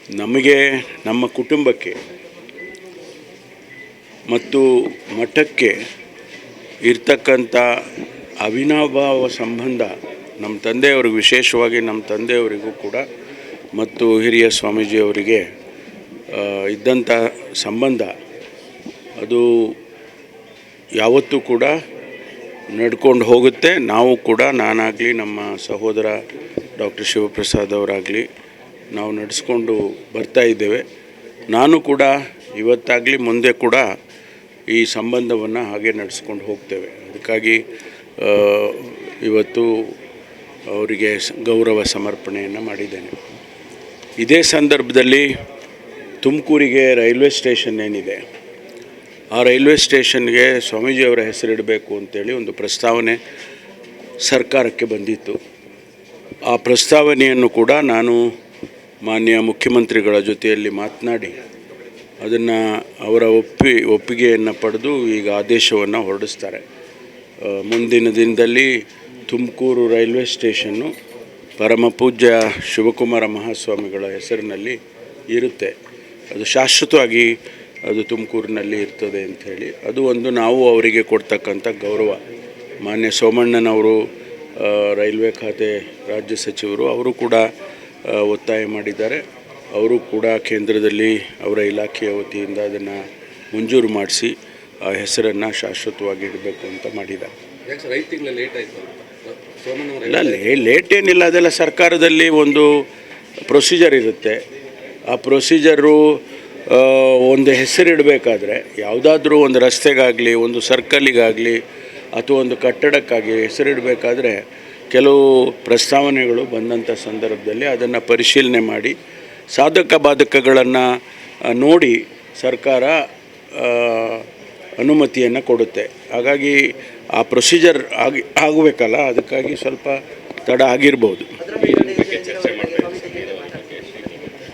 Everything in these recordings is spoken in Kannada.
ನಮಗೆ ನಮ್ಮ ಕುಟುಂಬಕ್ಕೆ ಮತ್ತು ಮಠಕ್ಕೆ ಇರ್ತಕ್ಕಂಥ ಅವಿನಾಭಾವ ಸಂಬಂಧ ನಮ್ಮ ತಂದೆಯವರಿಗೆ, ವಿಶೇಷವಾಗಿ ನಮ್ಮ ತಂದೆಯವರಿಗೂ ಕೂಡ ಮತ್ತು ಹಿರಿಯ ಸ್ವಾಮೀಜಿಯವರಿಗೆ ಇದ್ದಂಥ ಸಂಬಂಧ ಅದು ಯಾವತ್ತೂ ಕೂಡ ನಡ್ಕೊಂಡು ಹೋಗುತ್ತೆ. ನಾವು ಕೂಡ, ನಾನಾಗಲಿ ನಮ್ಮ ಸಹೋದರ ಡಾಕ್ಟರ್ ಶಿವಪ್ರಸಾದ್ ಅವರಾಗಲಿ ನಾವು ನಡೆಸ್ಕೊಂಡು ಬರ್ತಾ ಇದ್ದೇವೆ. ನಾನು ಕೂಡ ಇವತ್ತಾಗಲಿ ಮುಂದೆ ಕೂಡ ಈ ಸಂಬಂಧವನ್ನು ಹಾಗೆ ನಡೆಸ್ಕೊಂಡು ಹೋಗ್ತೇವೆ. ಅದಕ್ಕಾಗಿ ಇವತ್ತು ಅವರಿಗೆ ಗೌರವ ಸಮರ್ಪಣೆಯನ್ನು ಮಾಡಿದ್ದೇನೆ. ಇದೇ ಸಂದರ್ಭದಲ್ಲಿ ತುಮಕೂರಿಗೆ ರೈಲ್ವೆ ಸ್ಟೇಷನ್ ಏನಿದೆ, ಆ ರೈಲ್ವೆ ಸ್ಟೇಷನ್ಗೆ ಸ್ವಾಮೀಜಿಯವರ ಹೆಸರಿಡಬೇಕು ಅಂತೇಳಿ ಒಂದು ಪ್ರಸ್ತಾವನೆ ಸರ್ಕಾರಕ್ಕೆ ಬಂದಿತ್ತು. ಆ ಪ್ರಸ್ತಾವನೆಯನ್ನು ಕೂಡ ನಾನು ಮಾನ್ಯ ಮುಖ್ಯಮಂತ್ರಿಗಳ ಜೊತೆಯಲ್ಲಿ ಮಾತನಾಡಿ ಅದನ್ನು ಅವರ ಒಪ್ಪಿಗೆಯನ್ನು ಪಡೆದು ಈಗ ಆದೇಶವನ್ನು ಹೊರಡಿಸ್ತಾರೆ. ಮುಂದಿನ ದಿನದಲ್ಲಿ ತುಮಕೂರು ರೈಲ್ವೆ ಸ್ಟೇಷನ್ನು ಪರಮ ಪೂಜ್ಯ ಶಿವಕುಮಾರ ಮಹಾಸ್ವಾಮಿಗಳ ಹೆಸರಿನಲ್ಲಿ ಇರುತ್ತೆ. ಅದು ಶಾಶ್ವತವಾಗಿ ಅದು ತುಮಕೂರಿನಲ್ಲಿ ಇರ್ತದೆ ಅಂಥೇಳಿ ಅದು ಒಂದು ನಾವು ಅವರಿಗೆ ಕೊಡ್ತಕ್ಕಂಥ ಗೌರವ. ಮಾನ್ಯ ಸೋಮಣ್ಣನವರು ರೈಲ್ವೆ ಖಾತೆ ರಾಜ್ಯ ಸಚಿವರು, ಅವರು ಕೂಡ ಒತ್ತಾಯ ಮಾಡಿದ್ದಾರೆ. ಅವರು ಕೂಡ ಕೇಂದ್ರದಲ್ಲಿ ಅವರ ಇಲಾಖೆಯ ವತಿಯಿಂದ ಅದನ್ನು ಮಂಜೂರು ಮಾಡಿಸಿ ಆ ಹೆಸರನ್ನು ಶಾಶ್ವತವಾಗಿ ಇಡಬೇಕು ಅಂತ ಮಾಡಿದ್ದಾರೆ. ಇಲ್ಲ, ಲೇಟ್ ಏನಿಲ್ಲ. ಅದೆಲ್ಲ ಸರ್ಕಾರದಲ್ಲಿ ಒಂದು ಪ್ರೊಸೀಜರ್ ಇರುತ್ತೆ. ಆ ಪ್ರೊಸೀಜರು ಒಂದು ಹೆಸರಿಡಬೇಕಾದ್ರೆ, ಯಾವುದಾದ್ರೂ ಒಂದು ರಸ್ತೆಗಾಗಲಿ, ಒಂದು ಸರ್ಕಲಿಗಾಗಲಿ ಅಥವಾ ಒಂದು ಕಟ್ಟಡಕ್ಕಾಗಿ ಹೆಸರಿಡಬೇಕಾದ್ರೆ ಕೆಲವು ಪ್ರಸ್ತಾವನೆಗಳು ಬಂದಂಥ ಸಂದರ್ಭದಲ್ಲಿ ಅದನ್ನು ಪರಿಶೀಲನೆ ಮಾಡಿ ಸಾಧಕ ಬಾಧಕಗಳನ್ನು ನೋಡಿ ಸರ್ಕಾರ ಅನುಮತಿಯನ್ನು ಕೊಡುತ್ತೆ. ಹಾಗಾಗಿ ಆ ಪ್ರೊಸೀಜರ್ ಆಗಬೇಕಲ್ಲ, ಅದಕ್ಕಾಗಿ ಸ್ವಲ್ಪ ತಡ ಆಗಿರ್ಬೋದು.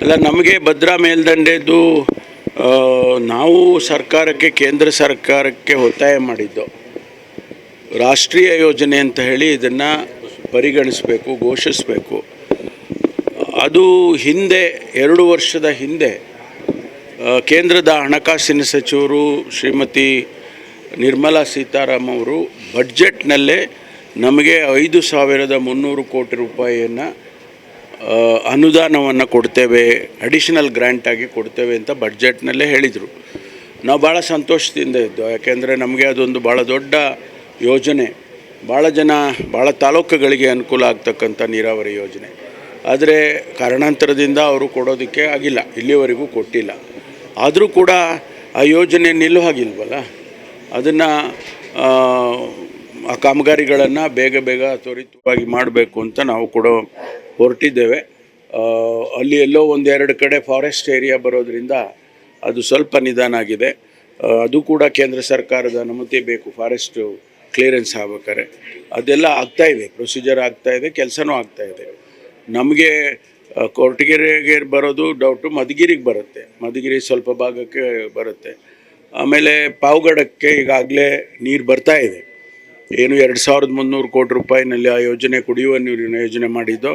ಅಲ್ಲ, ನಮಗೆ ಭದ್ರಾ ಮೇಲ್ದಂಡೆದು ನಾವು ಸರ್ಕಾರಕ್ಕೆ, ಕೇಂದ್ರ ಸರ್ಕಾರಕ್ಕೆ ಒತ್ತಾಯ ಮಾಡಿದ್ದು ರಾಷ್ಟ್ರೀಯ ಯೋಜನೆ ಅಂತ ಹೇಳಿ ಇದನ್ನು ಪರಿಗಣಿಸಬೇಕು, ಘೋಷಿಸಬೇಕು. ಅದು ಹಿಂದೆ 2 ವರ್ಷದ ಹಿಂದೆ ಕೇಂದ್ರದ ಹಣಕಾಸಿನ ಸಚಿವರು ಶ್ರೀಮತಿ ನಿರ್ಮಲಾ ಸೀತಾರಾಮ್ ಅವರು ಬಡ್ಜೆಟ್ನಲ್ಲೇ ನಮಗೆ 5,300 ಕೋಟಿ ರೂಪಾಯಿಯನ್ನು ಅನುದಾನವನ್ನು ಕೊಡ್ತೇವೆ, ಅಡಿಷನಲ್ ಗ್ರ್ಯಾಂಟಾಗಿ ಕೊಡ್ತೇವೆ ಅಂತ ಬಡ್ಜೆಟ್ನಲ್ಲೇ ಹೇಳಿದರು. ನಾವು ಭಾಳ ಸಂತೋಷದಿಂದ ಇದ್ದು, ಯಾಕೆಂದರೆ ನಮಗೆ ಅದೊಂದು ಭಾಳ ದೊಡ್ಡ ಯೋಜನೆ, ಭಾಳ ತಾಲೂಕುಗಳಿಗೆ ಅನುಕೂಲ ಆಗ್ತಕ್ಕಂಥ ನೀರಾವರಿ ಯೋಜನೆ. ಆದರೆ ಕಾರಣಾಂತರದಿಂದ ಅವರು ಕೊಡೋದಕ್ಕೆ ಆಗಿಲ್ಲ, ಇಲ್ಲಿವರೆಗೂ ಕೊಟ್ಟಿಲ್ಲ. ಆದರೂ ಕೂಡ ಆ ಯೋಜನೆ ನಿಲ್ಲೋ ಹಾಗಿಲ್ವಲ್ಲ, ಅದನ್ನು ಆ ಕಾಮಗಾರಿಗಳನ್ನು ಬೇಗ ತ್ವರಿತವಾಗಿ ಮಾಡಬೇಕು ಅಂತ ನಾವು ಕೂಡ ಹೊರಟಿದ್ದೇವೆ. ಅಲ್ಲಿ ಎಲ್ಲೋ 1-2 ಕಡೆ ಫಾರೆಸ್ಟ್ ಏರಿಯಾ ಬರೋದರಿಂದ ಅದು ಸ್ವಲ್ಪ ನಿಧಾನ ಆಗಿದೆ. ಅದು ಕೂಡ ಕೇಂದ್ರ ಸರ್ಕಾರದ ಅನುಮತಿ ಬೇಕು, ಫಾರೆಸ್ಟು ಕ್ಲಿಯರೆನ್ಸ್ ಆಗ್ಬೇಕಾದ್ರೆ. ಅದೆಲ್ಲ ಆಗ್ತಾಯಿದೆ, ಪ್ರೊಸೀಜರ್ ಆಗ್ತಾಯಿದೆ, ಕೆಲಸನೂ ಆಗ್ತಾಯಿದೆ. ನಮಗೆ ಕೊರಟಗೆರೆಗೆ ಬರೋದು ಡೌಟು ಮಧುಗಿರಿಗೆ ಬರುತ್ತೆ, ಮಧುಗಿರಿ ಸ್ವಲ್ಪ ಭಾಗಕ್ಕೆ ಬರುತ್ತೆ. ಆಮೇಲೆ ಪಾವಗಡಕ್ಕೆ ಈಗಾಗಲೇ ನೀರು ಬರ್ತಾಯಿದೆ. ಏನು 2,300 ಕೋಟಿ ರೂಪಾಯಿನಲ್ಲಿ ಆ ಯೋಜನೆ, ಕುಡಿಯುವ ನೀರಿನ ಯೋಜನೆ ಮಾಡಿದ್ದೋ,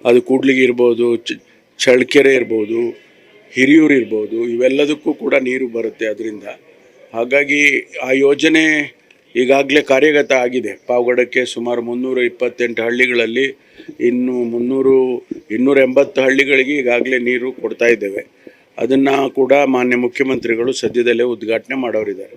ಅದು ಕೂಡ್ಲಿಗೆ ಇರ್ಬೋದು, ಚಳ್ಳಕೆರೆ ಇರ್ಬೋದು, ಹಿರಿಯೂರು ಇರ್ಬೋದು, ಇವೆಲ್ಲದಕ್ಕೂ ಕೂಡ ನೀರು ಬರುತ್ತೆ ಅದರಿಂದ. ಹಾಗಾಗಿ ಆ ಯೋಜನೆ ಈಗಾಗಲೇ ಕಾರ್ಯಗತ ಆಗಿದೆ. ಪಾವಗಡಕ್ಕೆ ಸುಮಾರು 328 ಹಳ್ಳಿಗಳಲ್ಲಿ ಇನ್ನು 280 ಹಳ್ಳಿಗಳಿಗೆ ಈಗಾಗಲೇ ನೀರು ಕೊಡ್ತಾ ಇದ್ದೇವೆ. ಅದನ್ನು ಕೂಡ ಮಾನ್ಯ ಮುಖ್ಯಮಂತ್ರಿಗಳು ಸದ್ಯದಲ್ಲೇ ಉದ್ಘಾಟನೆ ಮಾಡೋರಿದ್ದಾರೆ.